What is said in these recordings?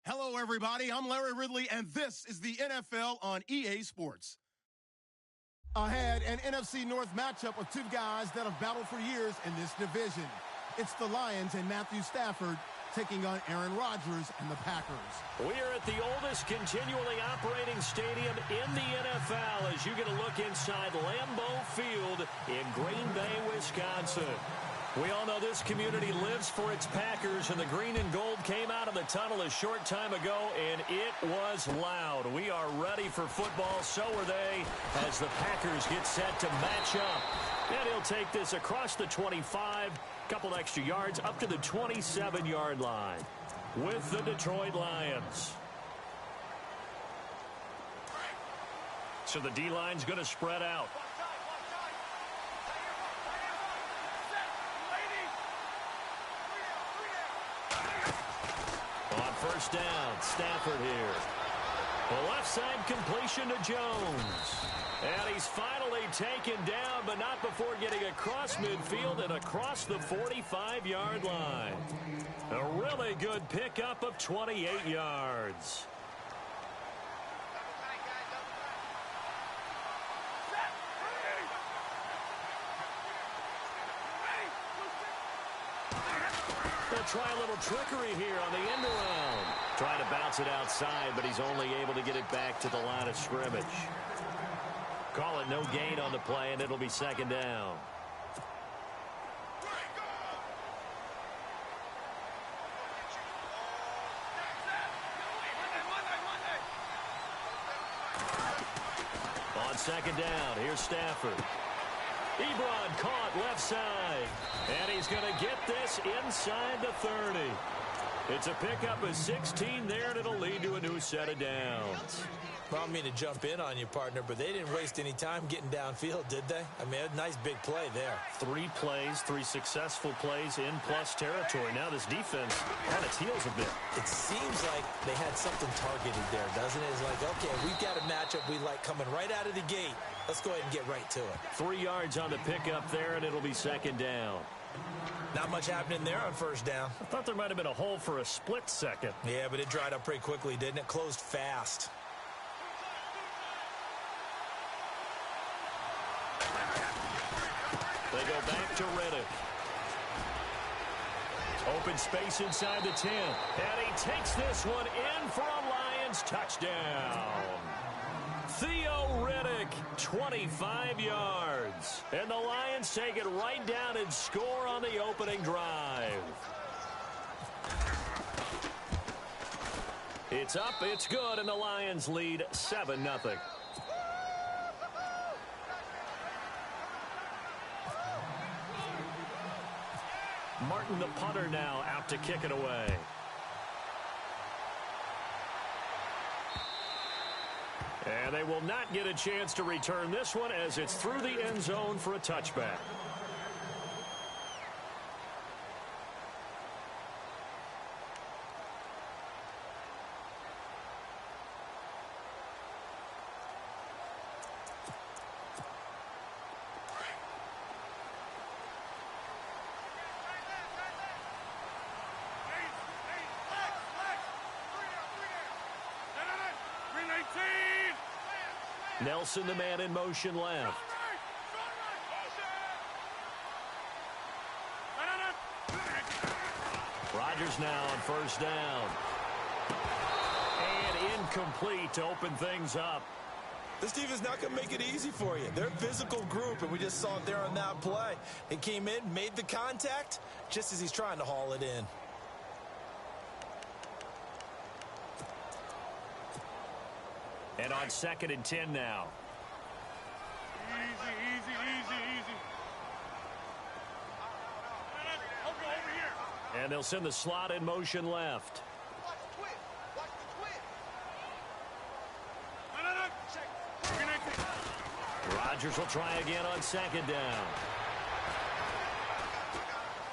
Hello, everybody. I'm Larry Ridley, and this is the NFL on EA Sports. I had an NFC North matchup of two guys that have battled for years in this division. It's the Lions and Matthew Stafford taking on Aaron Rodgers and the Packers. We are at the oldest continually operating stadium in the NFL as you get a look inside Lambeau Field in Green Bay, Wisconsin. We all know this community lives for its Packers, and the green and gold came out of the tunnel a short time ago, and it was loud. We are ready for football, so are they, as the Packers get set to match up. And he'll take this across the 25, couple extra yards, up to the 27-yard line with the Detroit Lions. So the D-line's going to spread out. First down, Stafford here. The left side completion to Jones. And he's finally taken down, but not before getting across midfield and across the 45-yard line. A really good pickup of 28 yards. They'll try a little trickery here on the end around. Trying to bounce it outside, but he's only able to get it back to the line of scrimmage. Call it no gain on the play, and it'll be second down. On second down, here's Stafford. Ebron caught left side. And he's going to get this inside the 30. It's a pickup of 16 there, and it'll lead to a new set of downs. I don't mean to jump in on you, partner, but they didn't waste any time getting downfield, did they? I mean, a nice big play there. 3 plays, 3 successful plays in plus territory. Now this defense on its heels a bit. It seems like they had something targeted there, doesn't it? It's like, okay, we've got a matchup we like coming right out of the gate. Let's go ahead and get right to it. 3 yards on the pickup there, and it'll be second down. Not much happening there on first down. I thought there might have been a hole for a split second. Yeah, but it dried up pretty quickly, didn't it? Closed fast. They go back to Riddick. Open space inside the 10. And he takes this one in for a Lions touchdown. Theo Riddick, 25 yards. And the Lions take it right down and score on the opening drive. It's up, it's good, and the Lions lead 7-0. Martin, the punter, now out to kick it away. And they will not get a chance to return this one as it's through the end zone for a touchback. Nelson, the man in motion left. Rodgers now on first down. And incomplete to open things up. This defense is not going to make it easy for you. They're a physical group, and we just saw it there on that play. He came in, made the contact, just as he's trying to haul it in. And on 2nd and 10 now. Easy. And they'll send the slot in motion left. Watch the twist. Rodgers will try again on 2nd down.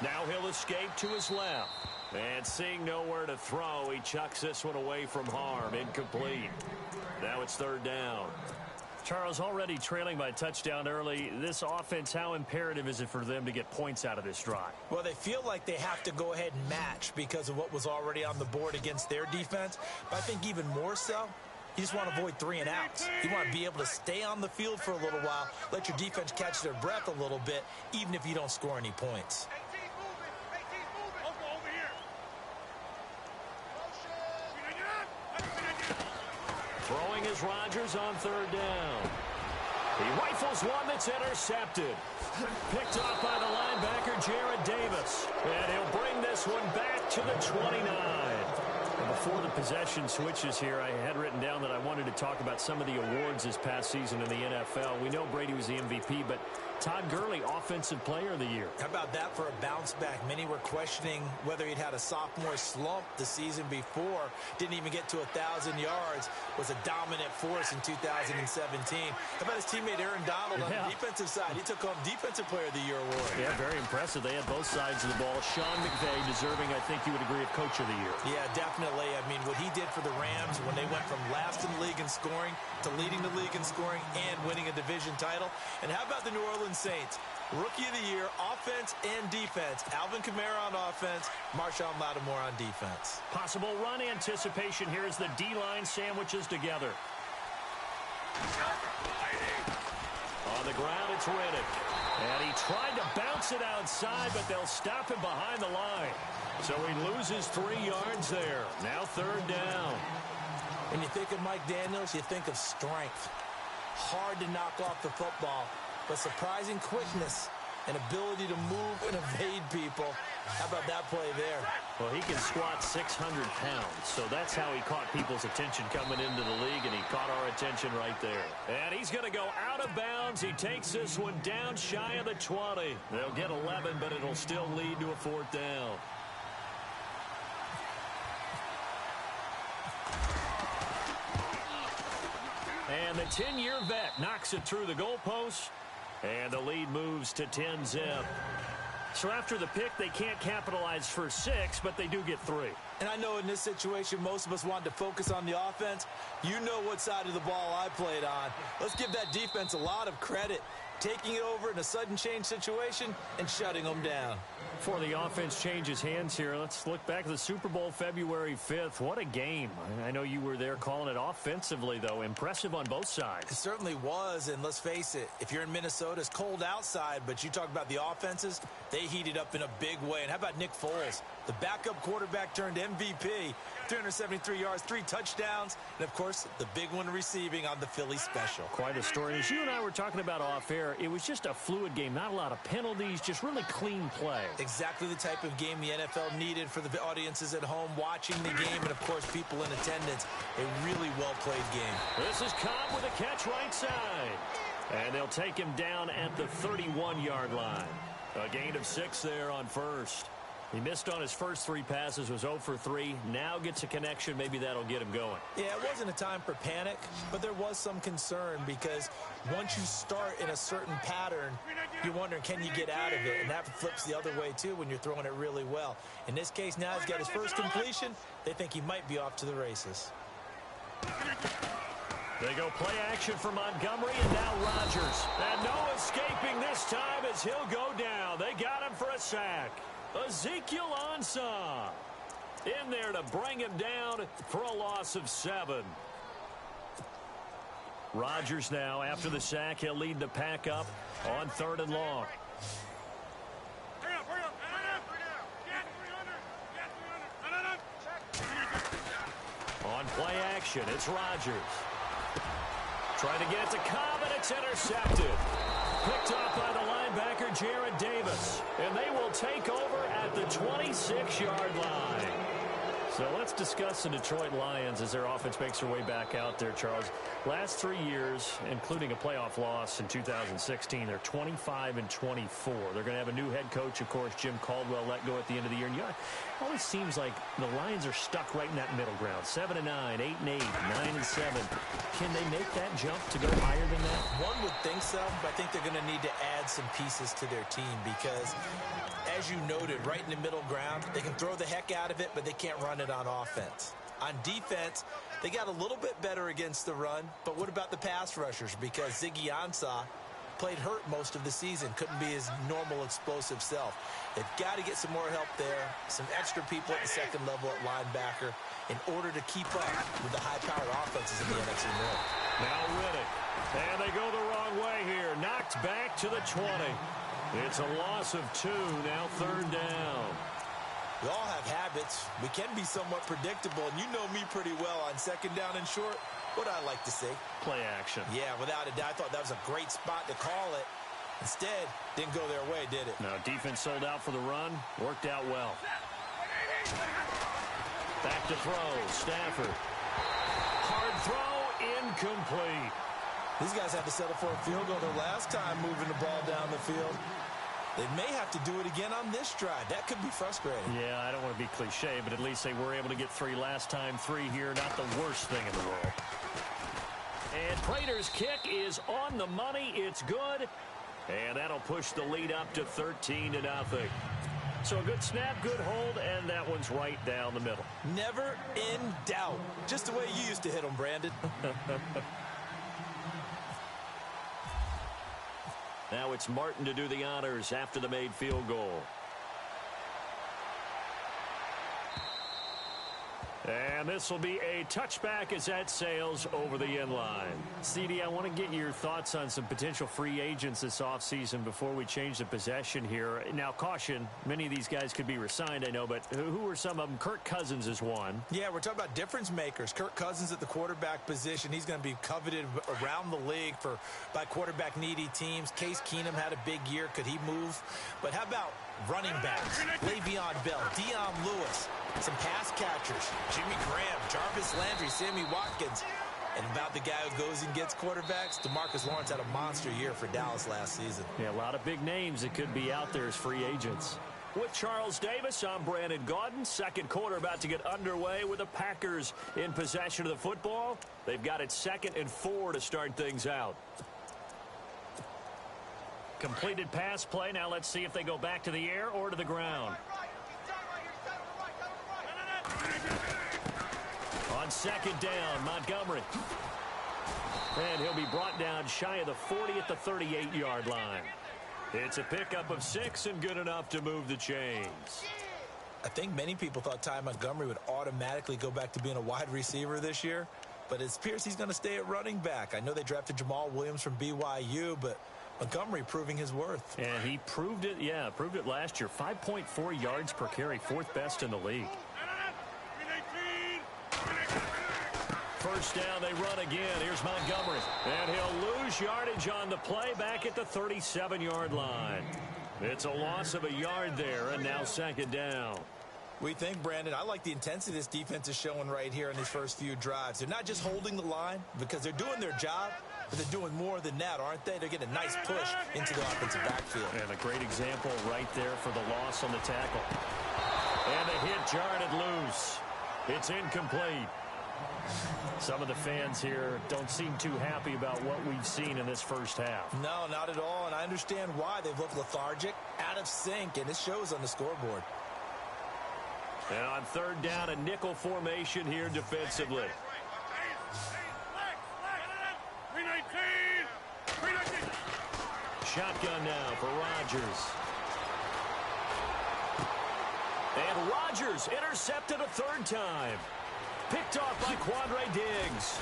Now he'll escape to his left. And seeing nowhere to throw, he chucks this one away from harm. Incomplete. Now it's 3rd down. Charles, already trailing by a touchdown early. This offense, how imperative is it for them to get points out of this drive? Well, they feel like they have to go ahead and match because of what was already on the board against their defense. But I think even more so, you just want to avoid 3 and outs. You want to be able to stay on the field for a little while, let your defense catch their breath a little bit, even if you don't score any points. Throwing is Rodgers on 3rd down. He rifles one that's intercepted. Picked off by the linebacker, Jared Davis. And he'll bring this one back to the 29. And before the possession switches here, I had written down that I wanted to talk about some of the awards this past season in the NFL. We know Brady was the MVP, but Todd Gurley, Offensive Player of the Year. How about that for a bounce back? Many were questioning whether he'd had a sophomore slump the season before. Didn't even get to 1,000 yards. Was a dominant force in 2017. How about his teammate Aaron Donald on the defensive side? He took home Defensive Player of the Year award. Yeah, very impressive. They had both sides of the ball. Sean McVay deserving, I think you would agree, of Coach of the Year. Yeah, definitely. I mean, what he did for the Rams when they went from last in the league in scoring to leading the league in scoring and winning a division title. And how about the New Orleans Saints? Rookie of the Year, offense and defense. Alvin Kamara on offense, Marshawn Lattimore on defense. Possible run anticipation here as the D-line sandwiches together. On the ground, it's Riddick. And he tried to bounce it outside, but they'll stop him behind the line. So he loses 3 yards there. Now 3rd down. When you think of Mike Daniels, you think of strength. Hard to knock off the football, but surprising quickness and ability to move and evade people. How about that play there? Well, he can squat 600 pounds, so that's how he caught people's attention coming into the league, and he caught our attention right there. And he's going to go out of bounds. He takes this one down shy of the 20. They'll get 11, but it'll still lead to a 4th down. And the 10-year vet knocks it through the goalpost, and the lead moves to 10-zip. So after the pick, they can't capitalize for 6, but they do get 3. And I know in this situation, most of us wanted to focus on the offense. You know what side of the ball I played on. Let's give that defense a lot of credit, taking it over in a sudden change situation and shutting them down. Before the offense changes hands here, let's look back at the Super Bowl February 5th. What a game. I know you were there calling it offensively, though. Impressive on both sides. It certainly was, and let's face it, if you're in Minnesota, it's cold outside, but you talk about the offenses, they heated up in a big way. And how about Nick Foles, the backup quarterback turned MVP, 373 yards, 3 touchdowns, and, of course, the big one receiving on the Philly special. Quite a story. As you and I were talking about off air, it was just a fluid game, not a lot of penalties, just really clean play. Exactly the type of game the NFL needed for the audiences at home watching the game and, of course, people in attendance. A really well-played game. This is Cobb with a catch right side. And they'll take him down at the 31-yard line. A gain of 6 there on first. He missed on his first 3 passes, was 0 for 3. Now gets a connection. Maybe that'll get him going. Yeah, it wasn't a time for panic, but there was some concern because once you start in a certain pattern, you're wondering, can you get out of it? And that flips the other way, too, when you're throwing it really well. In this case, now he's got his first completion. They think he might be off to the races. They go play action for Montgomery, and now Rodgers. And no escaping this time as he'll go down. They got him for a sack. Ezekiel Ansah in there to bring him down for a loss of 7. Rodgers now, after the sack, he'll lead the pack up on 3rd and long. On play action, it's Rodgers. Trying to get it to Cobb, and it's intercepted. Picked off by the linebacker, Jared Davis. And they will take over at the 26-yard line. So let's discuss the Detroit Lions as their offense makes their way back out there, Charles. Last 3 years, including a playoff loss in 2016, they're 25-24. They're going to have a new head coach, of course, Jim Caldwell, let go at the end of the year. And it always seems like the Lions are stuck right in that middle ground. 7-9, 8-8, 9-7. Can they make that jump to go higher than that? One would think so, but I think they're going to need to add some pieces to their team because, as you noted, right in the middle ground, they can throw the heck out of it, but they can't run it on offense. On defense, They got a little bit better against the run, but what about the pass rushers? Because Ziggy Ansah played hurt most of the season, couldn't be his normal explosive self. They've got to get some more help there, some extra people at the second level at linebacker in order to keep up with the high-powered offenses in the NFC North. Now Riddick, and they go the wrong way here. Knocked back to the 20. It's a loss of 2, now 3rd down. We all have habits. We can be somewhat predictable, and you know me pretty well on 2nd down and short. What I like to see. Play action. Yeah, without a doubt. I thought that was a great spot to call it. Instead, didn't go their way, did it? No, defense sold out for the run. Worked out well. Back to throw. Stafford. Hard throw. Incomplete. These guys had to settle for a field goal their last time moving the ball down the field. They may have to do it again on this drive. That could be frustrating. Yeah, I don't want to be cliche, but at least they were able to get 3 last time. 3 here, not the worst thing in the world. And Prater's kick is on the money. It's good. And that'll push the lead up to 13-0. So a good snap, good hold, and that one's right down the middle. Never in doubt. Just the way you used to hit them, Brandon. Now it's Martin to do the honors after the made field goal. And this will be a touchback as that sails over the end line. CD, I want to get your thoughts on some potential free agents this offseason before we change the possession here. Now, caution, many of these guys could be re-signed, I know, but who are some of them? Kirk Cousins is one. Yeah, we're talking about difference makers. Kirk Cousins at the quarterback position. He's going to be coveted around the league by quarterback-needy teams. Case Keenum had a big year. Could he move? But how about running backs? Le'Veon Bell, Dion Lewis, some pass catchers, Jimmy Graham, Jarvis Landry, Sammy Watkins. And about the guy who goes and gets quarterbacks, DeMarcus Lawrence had a monster year for Dallas last season. Yeah, a lot of big names that could be out there as free agents. With Charles Davis, I'm Brandon Gaudin. Second quarter about to get underway with the Packers in possession of the football. They've got it 2nd and 4 to start things out. Completed pass play. Now let's see if they go back to the air or to the ground. On 2nd down, Montgomery. And he'll be brought down shy of the 40 at the 38-yard line. It's a pickup of 6 and good enough to move the chains. I think many people thought Ty Montgomery would automatically go back to being a wide receiver this year, but it appears he's going to stay at running back. I know they drafted Jamal Williams from BYU, but Montgomery proving his worth. And he proved it, proved it last year. 5.4 yards per carry, 4th best in the league. First down, they run again. Here's Montgomery. And he'll lose yardage on the play back at the 37-yard line. It's a loss of a yard there, and now 2nd down. We think, Brandon, I like the intensity this defense is showing right here in these first few drives. They're not just holding the line because they're doing their job, but they're doing more than that, aren't they? They're getting a nice push into the offensive backfield. And a great example right there for the loss on the tackle. And the hit jarred it loose. It's incomplete. Some of the fans here don't seem too happy about what we've seen in this first half. No, not at all, and I understand why. They've looked lethargic, out of sync, and it shows on the scoreboard. And on 3rd down, a nickel formation here defensively. Shotgun now for Rodgers. And Rodgers intercepted a 3rd time. Picked off by Quandre Diggs.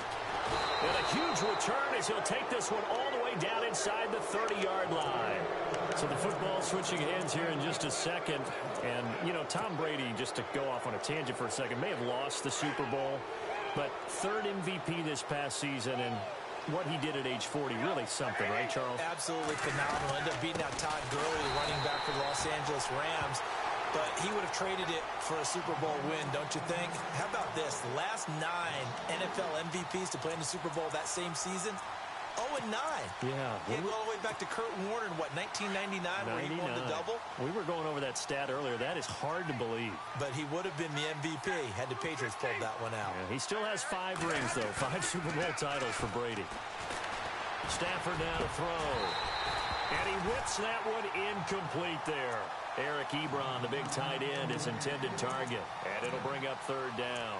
And a huge return as he'll take this one all the way down inside the 30-yard line. So the football switching hands here in just a second. And, you know, Tom Brady, just to go off on a tangent for a second, may have lost the Super Bowl. But 3rd MVP this past season, and what he did at age 40, really something, right, Charles? Absolutely phenomenal. Ended up beating out Todd Gurley, running back for the Los Angeles Rams. But he would have traded it for a Super Bowl win, don't you think? How about this? The last 9 NFL MVPs to play in the Super Bowl that same season, 0-9. Yeah. He go all the way back to Kurt Warner in, 1999, where he won the double? We were going over that stat earlier. That is hard to believe. But he would have been the MVP had the Patriots pulled that one out. Yeah, he still has 5 rings, though. 5 Super Bowl titles for Brady. Stafford now to throw. And he whips that one incomplete there. Eric Ebron, the big tight end, his intended target. And it'll bring up 3rd down.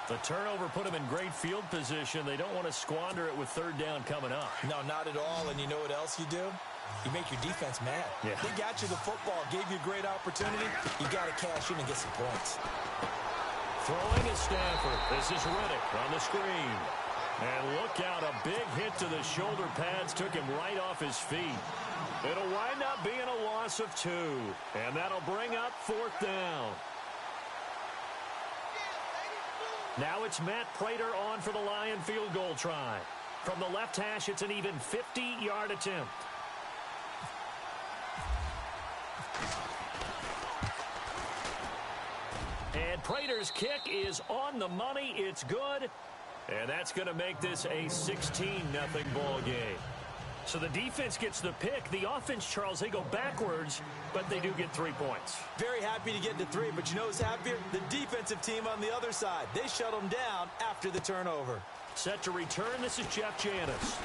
The turnover put them in great field position. They don't want to squander it with third down coming up. No, not at all. And you know what else you do? You make your defense mad. Yeah. They got you the football, gave you a great opportunity. You got to cash in and get some points. Throwing is Stafford. This is Riddick on the screen. And look out, a big hit to the shoulder pads took him right off his feet. It'll wind up being a loss of 2. And that'll bring up fourth down. Now it's Matt Prater on for the Lion field goal try. From the left hash, it's an even 50-yard attempt. And Prater's kick is on the money. It's good. And that's going to make this a 16-0 ball game. So the defense gets the pick. The offense, Charles, they go backwards, but they do get 3 points. Very happy to get to 3, but you know who's happier? The defensive team on the other side. They shut them down after the turnover. Set to return, this is Jeff Janis.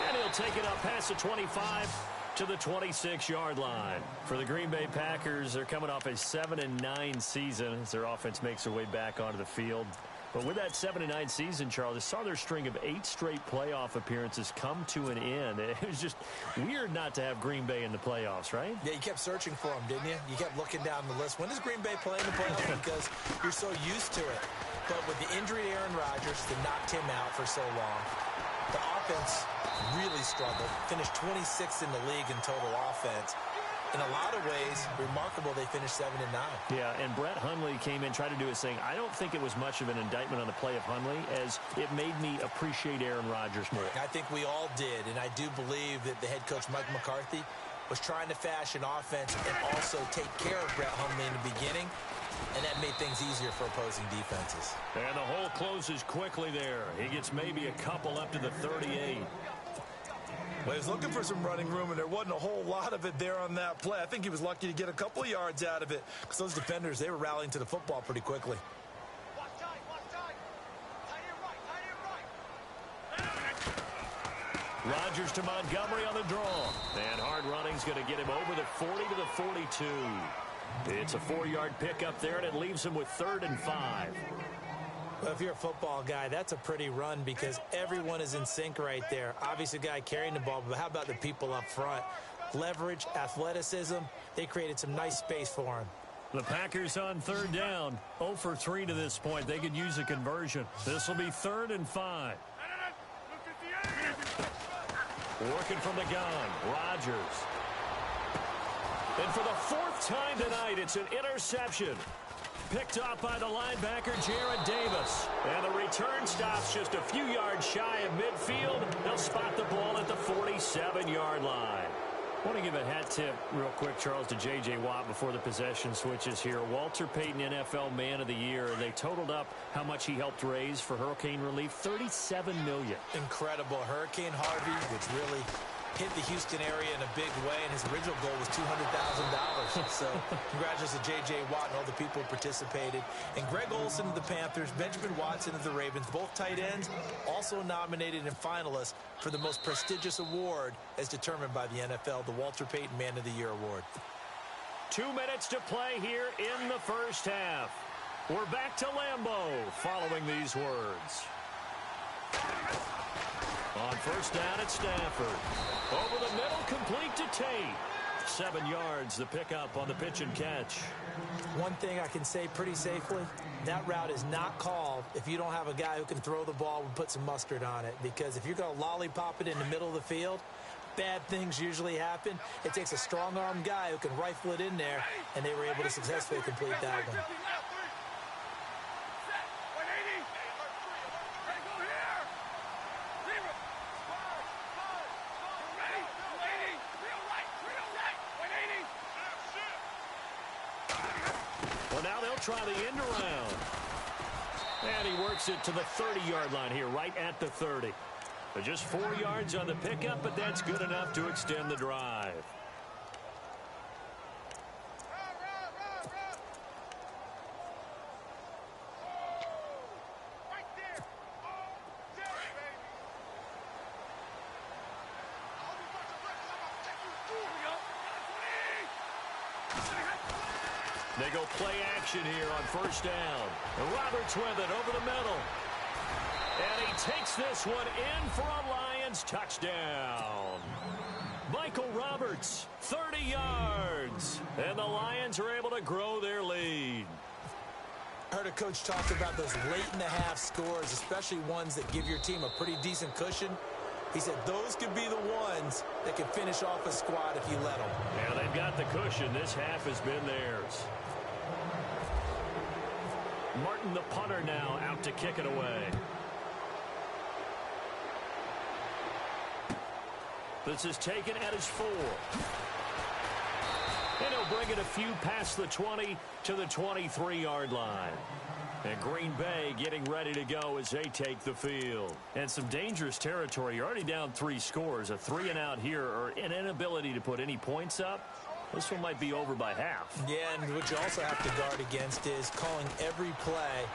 And he'll take it up past the 25 to the 26-yard line. For the Green Bay Packers, they're coming off a 7-9 season as their offense makes their way back onto the field. But with that 7-9 season, Charles, I saw their string of 8 straight playoff appearances come to an end. It was just weird not to have Green Bay in the playoffs, right? Yeah, you kept searching for them, didn't you? You kept looking down the list. When does Green Bay play in the playoffs? Because you're so used to it. But with the injury to Aaron Rodgers that knocked him out for so long, the offense really struggled. Finished 26th in the league in total offense. In a lot of ways, remarkable they finished 7-9. Yeah, and Brett Hundley came in, tried to do his thing. I don't think it was much of an indictment on the play of Hundley, as it made me appreciate Aaron Rodgers more. I think we all did, and I do believe that the head coach, Mike McCarthy, was trying to fashion offense and also take care of Brett Hundley in the beginning, and that made things easier for opposing defenses. And the hole closes quickly there. He gets maybe a couple up to the 38. Well, he was looking for some running room, and there wasn't a whole lot of it there on that play. I think he was lucky to get a couple of yards out of it because those defenders, they were rallying to the football pretty quickly. Rodgers to Montgomery on the draw. And hard running's going to get him over the 40 to the 42. It's a 4-yard pickup there, and it leaves him with 3rd and 5. Well, if you're a football guy, that's a pretty run because everyone is in sync right there. Obviously, the guy carrying the ball, but how about the people up front? Leverage, athleticism, they created some nice space for him. The Packers on 3rd down, 0 for 3 to this point. They could use a conversion. This will be 3rd and 5. Working from the gun, Rodgers. And for the 4th time tonight, it's an interception. Picked off by the linebacker, Jarrad Davis. And the return stops just a few yards shy of midfield. They'll spot the ball at the 47-yard line. I want to give a hat tip real quick, Charles, to J.J. Watt before the possession switches here. Walter Payton, NFL Man of the Year. They totaled up how much he helped raise for hurricane relief, $37 million. Incredible. Hurricane Harvey, which really hit the Houston area in a big way, and his original goal was $200,000. So congratulations to J.J. Watt and all the people who participated. And Greg Olsen of the Panthers, Benjamin Watson of the Ravens, both tight ends, also nominated and finalists for the most prestigious award as determined by the NFL, the Walter Payton Man of the Year Award. 2 minutes to play here in the first half. We're back to Lambeau following these words. On first down at Stafford. Over the middle, complete to Tate. 7 yards, the pickup on the pitch and catch. One thing I can say pretty safely, that route is not called if you don't have a guy who can throw the ball and put some mustard on it. Because if you're going to lollipop it in the middle of the field, bad things usually happen. It takes a strong-armed guy who can rifle it in there, and they were able to successfully complete that one. Try the end around. And he works it to the 30-yard line here, right at the 30. But just 4 yards on the pickup, but that's good enough to extend the drive. They go play action here on first down. And Roberts with it over the middle. And he takes this one in for a Lions touchdown. Michael Roberts, 30 yards. And the Lions are able to grow their lead. I heard a coach talk about those late-in-the-half scores, especially ones that give your team a pretty decent cushion. He said those could be the ones that can finish off a squad if you let them. Yeah, they've got the cushion. This half has been theirs. Martin, the punter, now out to kick it away. This is taken at his 4. And he'll bring it a few past the 20 to the 23-yard line. And Green Bay getting ready to go as they take the field. And some dangerous territory. You're already down 3 scores. A 3-and-out here or an inability to put any points up. This one might be over by half. Yeah, and what you also have to guard against is calling every play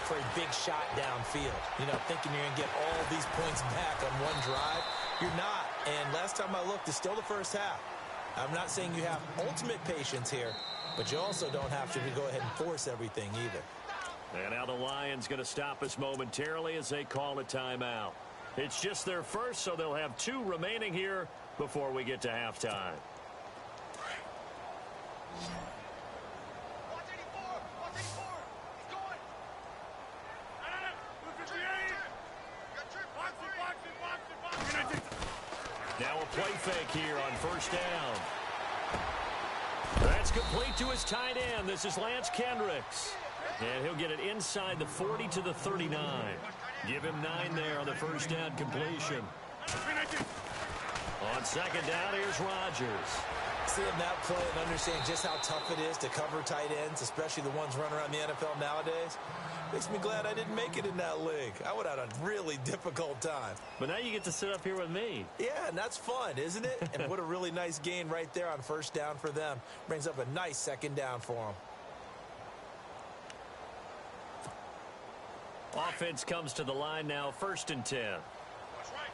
for a big shot downfield. You know, thinking you're going to get all these points back on one drive. You're not. And last time I looked, it's still the first half. I'm not saying you have ultimate patience here, but you also don't have to go ahead and force everything either. And now the Lions going to stop us momentarily as they call a timeout. It's just their first, so they'll have 2 remaining here before we get to halftime. Now a play fake here on first down. That's complete to his tight end. This is Lance Kendricks. And he'll get it inside the 40 to the 39. Give him 9 there on the first down completion. On second down, here's Rodgers. Seeing that play and understanding just how tough it is to cover tight ends, especially the ones running around the NFL nowadays, makes me glad I didn't make it in that league. I would have had a really difficult time. But now you get to sit up here with me. Yeah, and that's fun, isn't it? And what a really nice gain right there on first down for them. Brings up a nice second down for them. Offense comes to the line now, 1st and 10. That's right.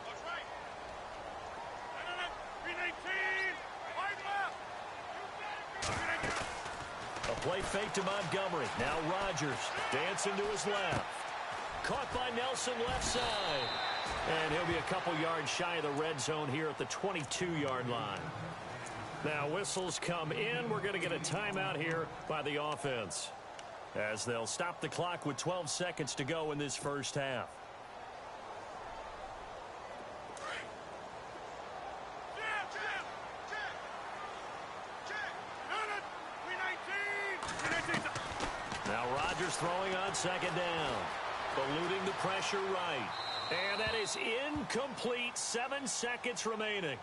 A play fake to Montgomery. Now Rodgers dancing to his left. Caught by Nelson left side. And he'll be a couple yards shy of the red zone here at the 22-yard line. Now whistles come in. We're going to get a timeout here by the offense, as they'll stop the clock with 12 seconds to go in this first half. Now Rodgers throwing on second down. Eluding the pressure right. And that is incomplete. 7 seconds remaining.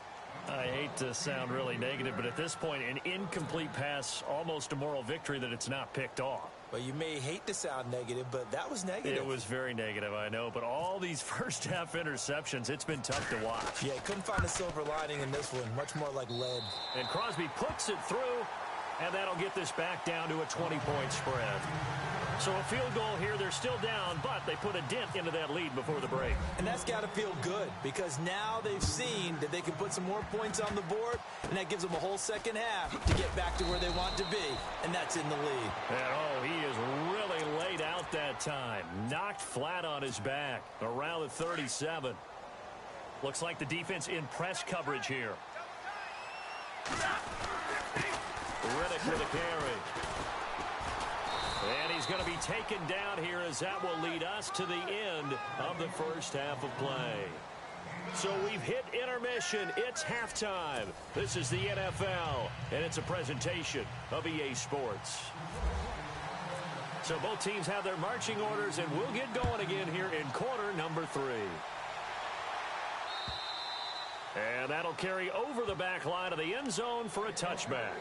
I hate to sound really negative, but at this point, an incomplete pass, almost a moral victory that it's not picked off. Well, you may hate to sound negative, but that was negative. It was very negative, I know. But all these first-half interceptions, it's been tough to watch. Yeah, couldn't find a silver lining in this one. Much more like lead. And Crosby puts it through, and that'll get this back down to a 20-point spread. So a field goal here, they're still down, but they put a dent into that lead before the break. And that's got to feel good, because now they've seen that they can put some more points on the board, and that gives them a whole second half to get back to where they want to be, and that's in the lead. And oh, he is really laid out that time. Knocked flat on his back around the 37. Looks like the defense in press coverage here. Riddick with a carry. And he's going to be taken down here, as that will lead us to the end of the first half of play. So we've hit intermission. It's halftime. This is the NFL, and it's a presentation of EA Sports. So both teams have their marching orders, and we'll get going again here in quarter number 3. And that'll carry over the back line of the end zone for a touchback.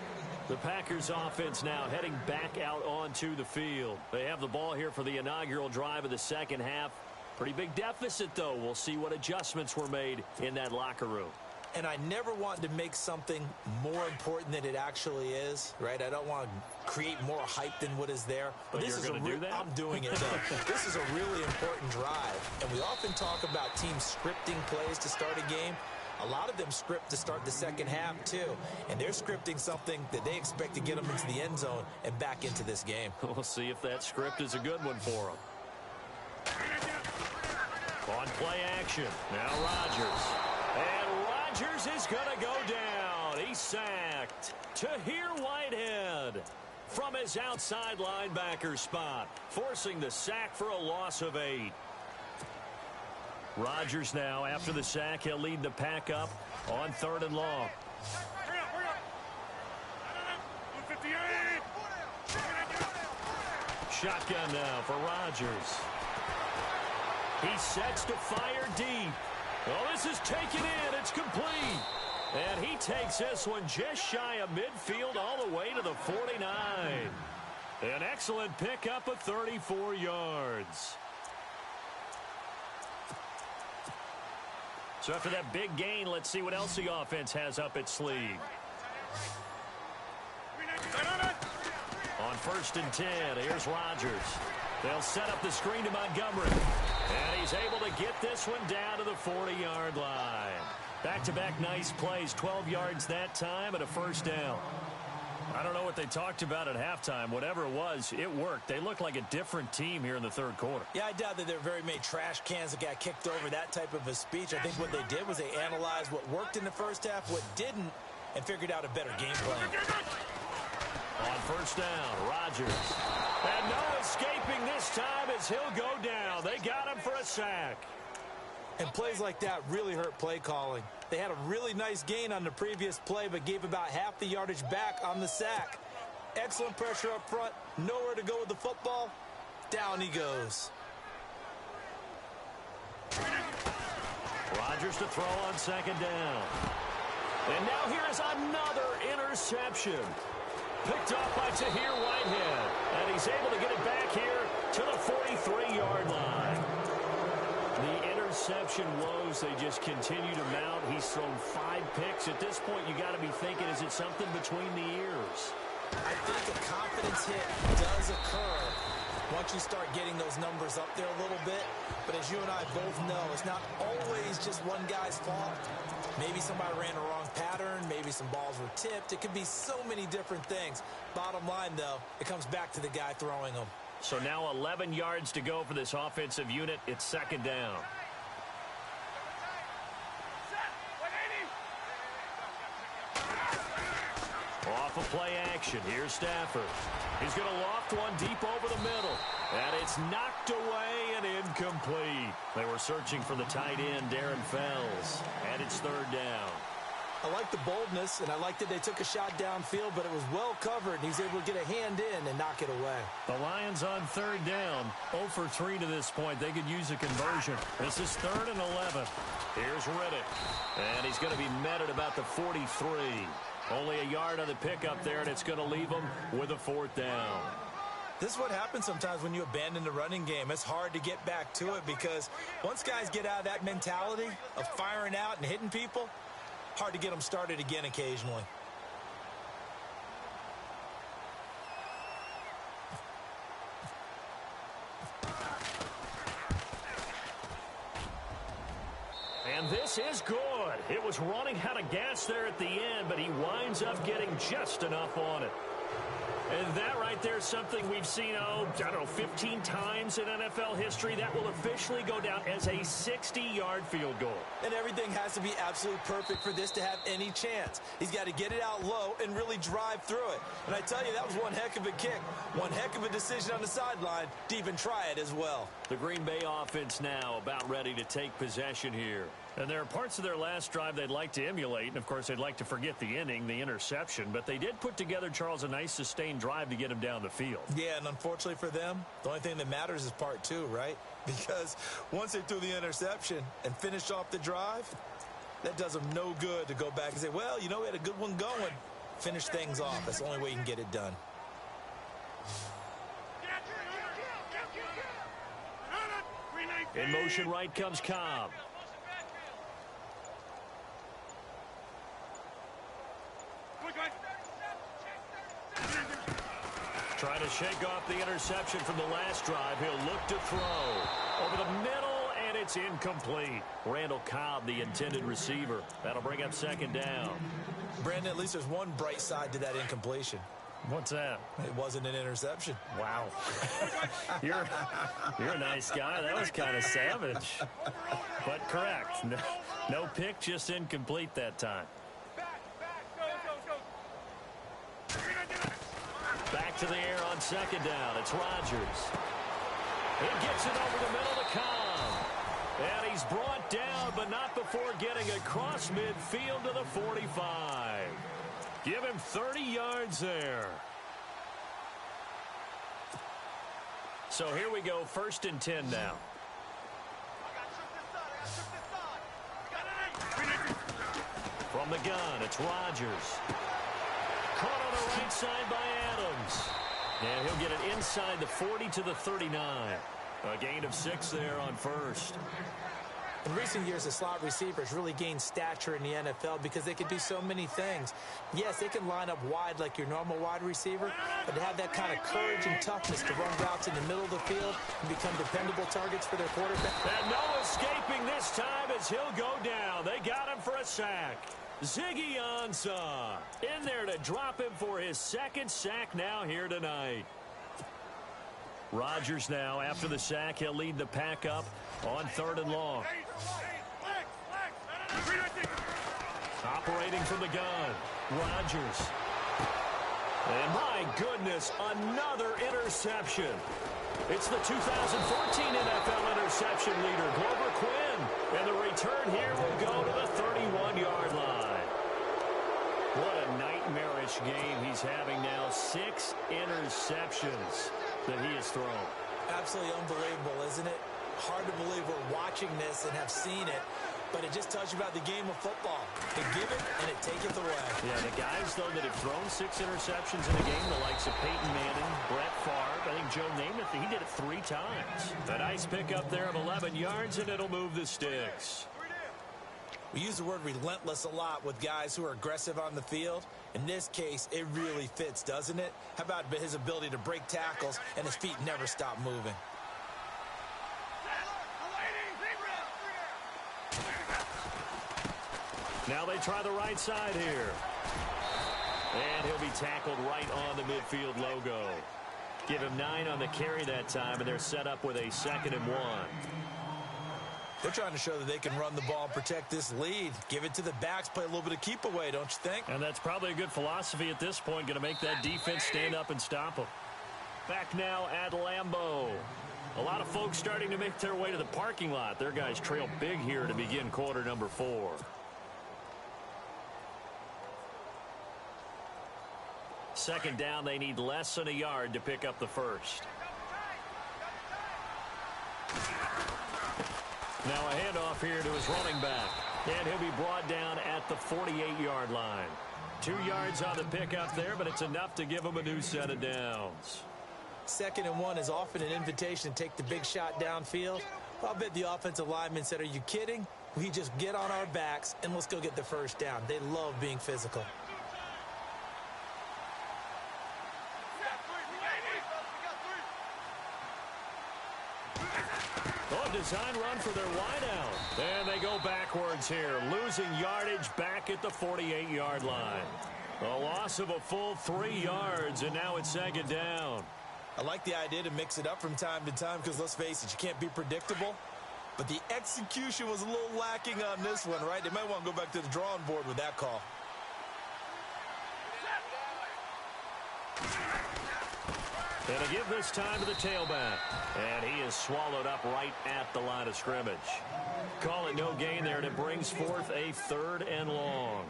The Packers offense now heading back out onto the field. They have the ball here for the inaugural drive of the second half. Pretty big deficit, though. We'll see what adjustments were made in that locker room. And I never want to make something more important than it actually is, right? I don't want to create more hype than what is there. But this is do that? I'm doing it, though. This is a really important drive. And we often talk about teams scripting plays to start a game. A lot of them script to start the second half, too. And they're scripting something that they expect to get them into the end zone and back into this game. We'll see if that script is a good one for them. On play action, now Rodgers. And Rodgers is going to go down. He's sacked. Tahir Whitehead from his outside linebacker spot, forcing the sack for a loss of 8. Rodgers now, after the sack, he'll lead the pack up on 3rd and long. Shotgun now for Rodgers. He sets to fire deep. Oh, this is taken in. It's complete. And he takes this one just shy of midfield all the way to the 49. An excellent pickup of 34 yards. So after that big gain, let's see what else the offense has up its sleeve. On 1st and 10, here's Rodgers. They'll set up the screen to Montgomery. And he's able to get this one down to the 40-yard line. Back-to-back nice plays, 12 yards that time and a 1st down. I don't know what they talked about at halftime. Whatever it was, it worked. They look like a different team here in the 3rd quarter. Yeah, I doubt that there are very many trash cans that got kicked over, that type of a speech. I think what they did was they analyzed what worked in the first half, what didn't, and figured out a better game plan. On 1st down, Rodgers. And no escaping this time as he'll go down. They got him for a sack. And plays like that really hurt play calling. They had a really nice gain on the previous play, but gave about half the yardage back on the sack. Excellent pressure up front. Nowhere to go with the football. Down he goes. Rodgers to throw on 2nd down. And now here's another interception. Picked off by Tahir Whitehead. And he's able to get it back here to the 43-yard line. The interception woes, they just continue to mount. He's thrown 5 picks. At this point, you got to be thinking, is it something between the ears? I think a confidence hit does occur once you start getting those numbers up there a little bit. But as you and I both know, it's not always just one guy's fault. Maybe somebody ran the wrong pattern. Maybe some balls were tipped. It could be so many different things. Bottom line, though, it comes back to the guy throwing them. So now 11 yards to go for this offensive unit. It's 2nd down. Off of play action. Here's Stafford. He's going to loft one deep over the middle. And it's knocked away and incomplete. They were searching for the tight end, Darren Fells. And it's 3rd down. I like the boldness, and I like that they took a shot downfield, but it was well covered, and he's able to get a hand in and knock it away. The Lions on 3rd down. 0 for 3 to this point. They could use a conversion. This is 3rd and 11. Here's Riddick. And he's going to be met at about the 43. Only a yard on the pickup there, and it's going to leave him with a 4th down. This is what happens sometimes when you abandon the running game. It's hard to get back to it because once guys get out of that mentality of firing out and hitting people, hard to get them started again occasionally. And this is good. It was running out of gas there at the end, but he winds up getting just enough on it. And that right there is something we've seen, I don't know, 15 times in NFL history. That will officially go down as a 60-yard field goal. And everything has to be absolutely perfect for this to have any chance. He's got to get it out low and really drive through it. And I tell you, that was one heck of a kick. One heck of a decision on the sideline to even try it as well. The Green Bay offense now about ready to take possession here. And there are parts of their last drive they'd like to emulate. And, of course, they'd like to forget the inning, the interception. But they did put together, Charles, a nice sustained drive to get him down the field. Yeah, and unfortunately for them, the only thing that matters is part 2, right? Because once they threw the interception and finished off the drive, that does them no good to go back and say, well, you know, we had a good one going. Finish things off. That's the only way you can get it done. In motion right comes Cobb. Trying to shake off the interception from the last drive. He'll look to throw. Over the middle, and It's incomplete. Randall Cobb, the intended receiver. That'll bring up second down. Brandon, at least there's one bright side to that incompletion. What's that? It wasn't an interception. Wow. You're a nice guy. That was kind of savage. But correct. No pick, just incomplete that time. Back to the air on second down. It's Rodgers. He gets it over the middle to Cobb. And he's brought down, but not before getting across midfield to the 45. Give him 30 yards there. So here we go, 1st and 10 now. From the gun, it's Rodgers. Caught on the right side by Adams. And he'll get it inside the 40 to the 39. A gain of 6 there on 1st. In recent years, the slot receivers really gained stature in the NFL because they can do so many things. Yes, they can line up wide like your normal wide receiver, but to have that kind of courage and toughness to run routes in the middle of the field and become dependable targets for their quarterback. And no escaping this time as he'll go down. They got him for a sack. Ziggy Ansah in there to drop him for his 2nd sack now here tonight. Rodgers now, after the sack, he'll lead the pack up on 3rd and long. Operating from the gun, Rodgers. And my goodness, another interception. It's the 2014 NFL interception leader, Glover Quinn. And the return here will go to the 31-yard line. What a nightmarish game he's having now. 6 interceptions that he has thrown. Absolutely unbelievable, isn't it? Hard to believe we're watching this and have seen it, but it just tells you about the game of football. They give it and it taketh away. Yeah, the guys, though, that have thrown 6 interceptions in a game, the likes of Peyton Manning, Brett Favre, I think Joe Namath, he did it 3 times. A nice pickup there of 11 yards, and it'll move the sticks. We use the word relentless a lot with guys who are aggressive on the field. In this case, it really fits, doesn't it? How about his ability to break tackles and his feet never stop moving? Now they try the right side here. And he'll be tackled right on the midfield logo. Give him 9 on the carry that time, and they're set up with a 2nd and 1. They're trying to show that they can run the ball and protect this lead. Give it to the backs, play a little bit of keep away, don't you think? And that's probably a good philosophy at this point, going to make that defense stand up and stop them. Back now at Lambeau. A lot of folks starting to make their way to the parking lot. Their guys trail big here to begin quarter number 4. Second down, they need less than a yard to pick up the 1st. Now a handoff here to his running back. And he'll be brought down at the 48-yard line. 2 yards on the pickup there, but it's enough to give him a new set of downs. 2nd and 1 is often an invitation to take the big shot downfield. I'll bet the offensive lineman said, are you kidding? We just get on our backs and let's go get the 1st down. They love being physical. Design run for their wideout. And they go backwards here, losing yardage back at the 48-yard line. A loss of a full 3 yards, and now it's 2nd down. I like the idea to mix it up from time to time because, let's face it, you can't be predictable. But the execution was a little lacking on this one, right? They might want to go back to the drawing board with that call. And a give this time to the tailback. And he is swallowed up right at the line of scrimmage. Call it no gain there, and it brings forth a 3rd and long.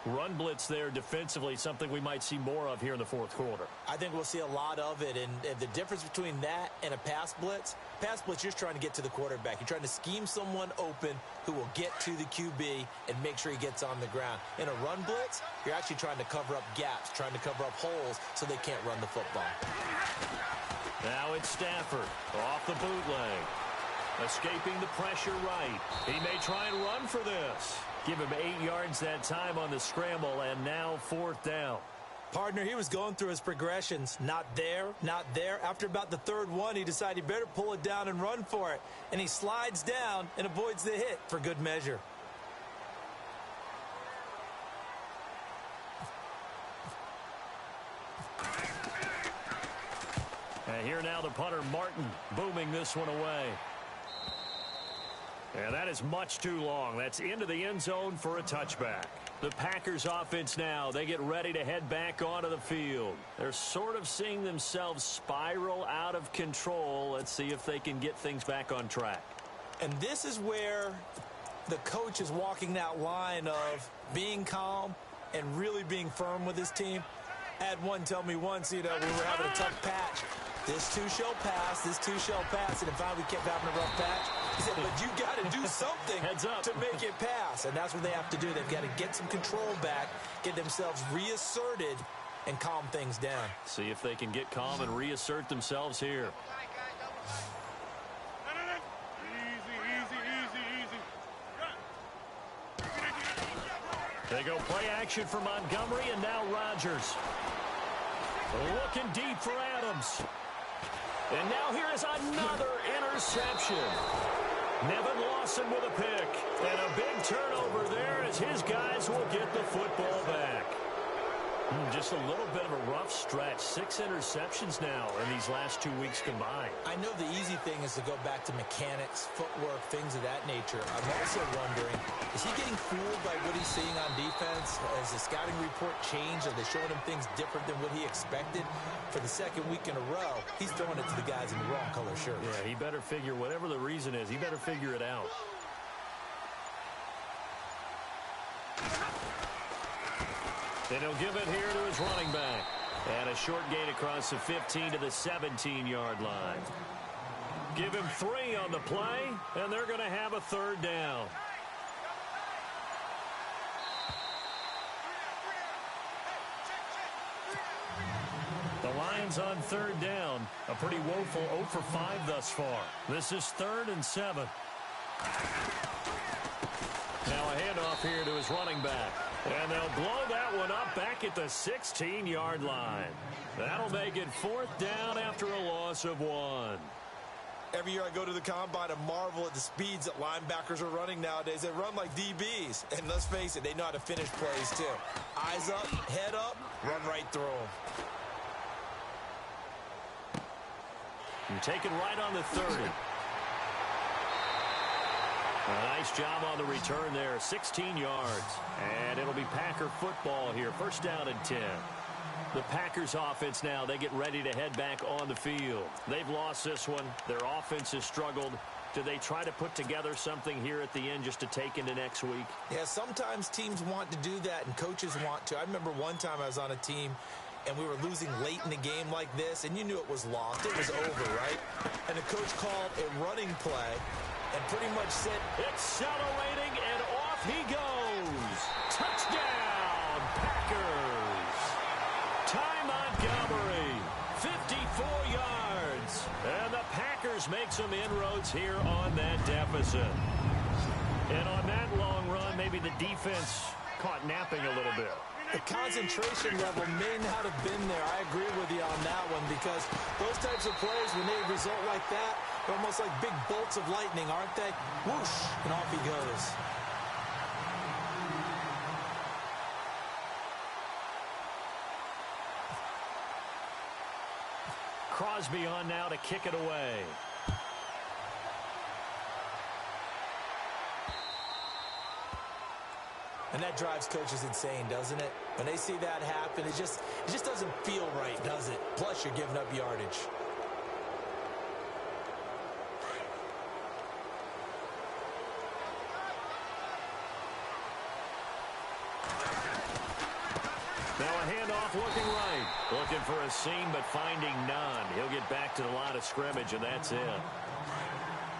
Run blitz there defensively, something we might see more of here in the 4th quarter. I think we'll see a lot of it, and the difference between that and a pass blitz, you're just trying to get to the quarterback. You're trying to scheme someone open who will get to the QB and make sure he gets on the ground. In a run blitz, you're actually trying to cover up gaps, trying to cover up holes so they can't run the football. Now it's Stafford off the bootleg. Escaping the pressure right. He may try and run for this. Give him 8 yards that time on the scramble, and now 4th down. Partner, he was going through his progressions. Not there, not there. After about the third one, he decided he better pull it down and run for it. And he slides down and avoids the hit for good measure. And here now the punter, Martin, booming this one away. And that is much too long. That's into the end zone for a touchback. The Packers offense now, they get ready to head back onto the field. They're sort of seeing themselves spiral out of control. Let's see if they can get things back on track. And this is where the coach is walking that line of being calm and really being firm with his team. I had one tell me once, we were having a tough patch. This too shall pass, this too shall pass. And finally we kept having a rough patch. He said, but you got to do something to make it pass. And that's what they have to do. They've got to get some control back, get themselves reasserted, and calm things down. See if they can get calm and reassert themselves here. They go play action for Montgomery, and now Rodgers. Looking deep for Adams. And now here is another interception. Nevin Lawson with a pick. And a big turnover there as his guys will get the football back. Just a little bit of a rough stretch. 6 interceptions now in these last 2 weeks combined. I know the easy thing is to go back to mechanics, footwork, things of that nature. I'm also wondering, is he getting fooled by what he's seeing on defense? Has the scouting report changed? Are they showing him things different than what he expected? For the second week in a row, he's throwing it to the guys in the wrong color shirts. Yeah, he better figure, whatever the reason is, he better figure it out. And he'll give it here to his running back. And a short gain across the 15 to the 17-yard line. Give him 3 on the play, and they're going to have a third down. The Lions on third down. A pretty woeful 0 for 5 thus far. This is 3rd and 7. Now a handoff here to his running back. And they'll blow that one up back at the 16-yard line. That'll make it 4th down after a loss of 1. Every year I go to the combine and marvel at the speeds that linebackers are running nowadays. They run like DBs. And let's face it, they know how to finish plays too. Eyes up, head up, run right through them. And taken right on the 30. A nice job on the return there, 16 yards. And it'll be Packer football here, 1st down and 10. The Packers offense now, they get ready to head back on the field. They've lost this one. Their offense has struggled. Do they try to put together something here at the end just to take into next week? Yeah, sometimes teams want to do that and coaches want to. I remember one time I was on a team and we were losing late in the game like this, and you knew it was lost. It was over, right? And the coach called a running play and pretty much said, accelerating, and off he goes. Touchdown, Packers. Ty Montgomery, 54 yards. And the Packers make some inroads here on that deficit. And on that long run, maybe the defense caught napping a little bit. The concentration level may not have been there. I agree with you on that one, because those types of plays, when they result like that, they're almost like big bolts of lightning, aren't they? Whoosh, and off he goes. Crosby on now to kick it away. And that drives coaches insane, doesn't it? When they see that happen, it just doesn't feel right, does it? Plus, you're giving up yardage. Now a handoff looking right. Looking for a seam, but finding none. He'll get back to the line of scrimmage, and that's it.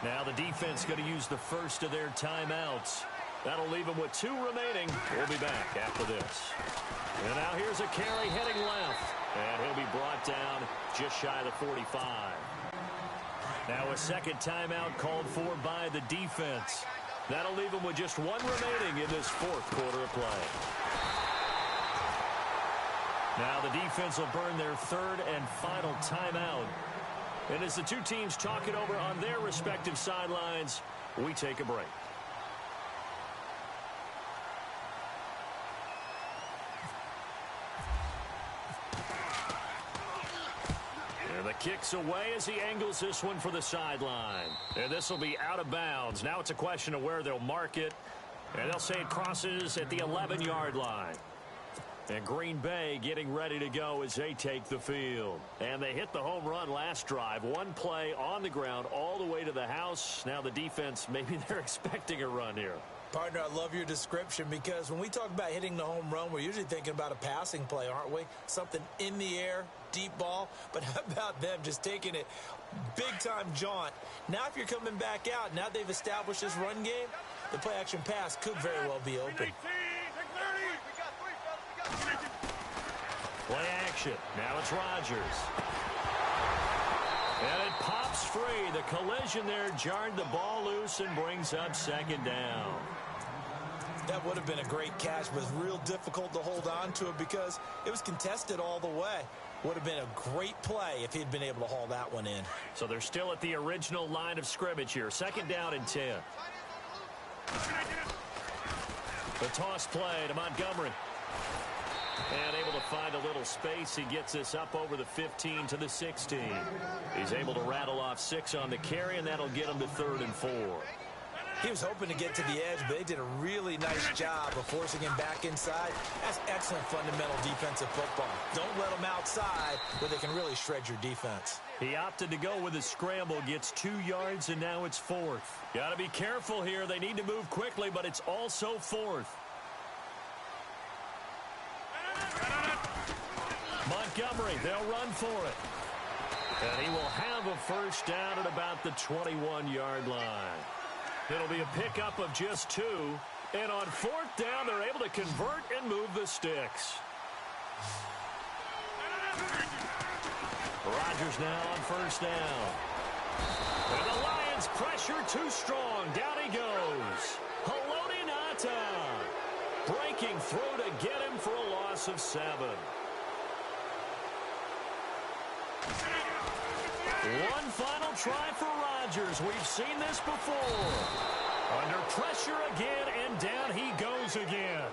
Now the defense going to use the first of their timeouts. That'll leave him with 2 remaining. We'll be back after this. And now here's a carry heading left. And he'll be brought down just shy of the 45. Now a second timeout called for by the defense. That'll leave him with just 1 remaining in this 4th quarter of play. Now the defense will burn their third and final timeout. And as the two teams talk it over on their respective sidelines, we take a break. And the kick's away as he angles this one for the sideline. And this will be out of bounds. Now it's a question of where they'll mark it. And they'll say it crosses at the 11-yard line. And Green Bay getting ready to go as they take the field. And they hit the home run last drive. One play on the ground all the way to the house. Now the defense, maybe they're expecting a run here. Partner, I love your description because when we talk about hitting the home run, we're usually thinking about a passing play, aren't we? Something in the air, deep ball. But how about them just taking it big-time jaunt? Now if you're coming back out, now they've established this run game, the play-action pass could very well be open. Play action. Now it's Rodgers. And it pops free. The collision there jarred the ball loose and brings up second down. That would have been a great catch, but it's real difficult to hold on to it because it was contested all the way. Would have been a great play if he'd been able to haul that one in. So they're still at the original line of scrimmage here. Second down and 10. The toss play to Montgomery. And able to find a little space. He gets this up over the 15 to the 16. He's able to rattle off 6 on the carry, and that'll get him to 3rd and 4. He was hoping to get to the edge, but they did a really nice job of forcing him back inside. That's excellent fundamental defensive football. Don't let them outside where they can really shred your defense. He opted to go with a scramble, gets 2 yards, and now it's 4th. Got to be careful here. They need to move quickly, but it's also 4th. Montgomery, they'll run for it. And he will have a first down at about the 21-yard line. It'll be a pickup of just 2. And on 4th down, they're able to convert and move the sticks. Rodgers now on first down. And the Lions pressure too strong. Down he goes. Haloti Ngata breaking through to get him for a loss of 7. One final try for Rodgers. We've seen this before. Under pressure again, and down he goes again.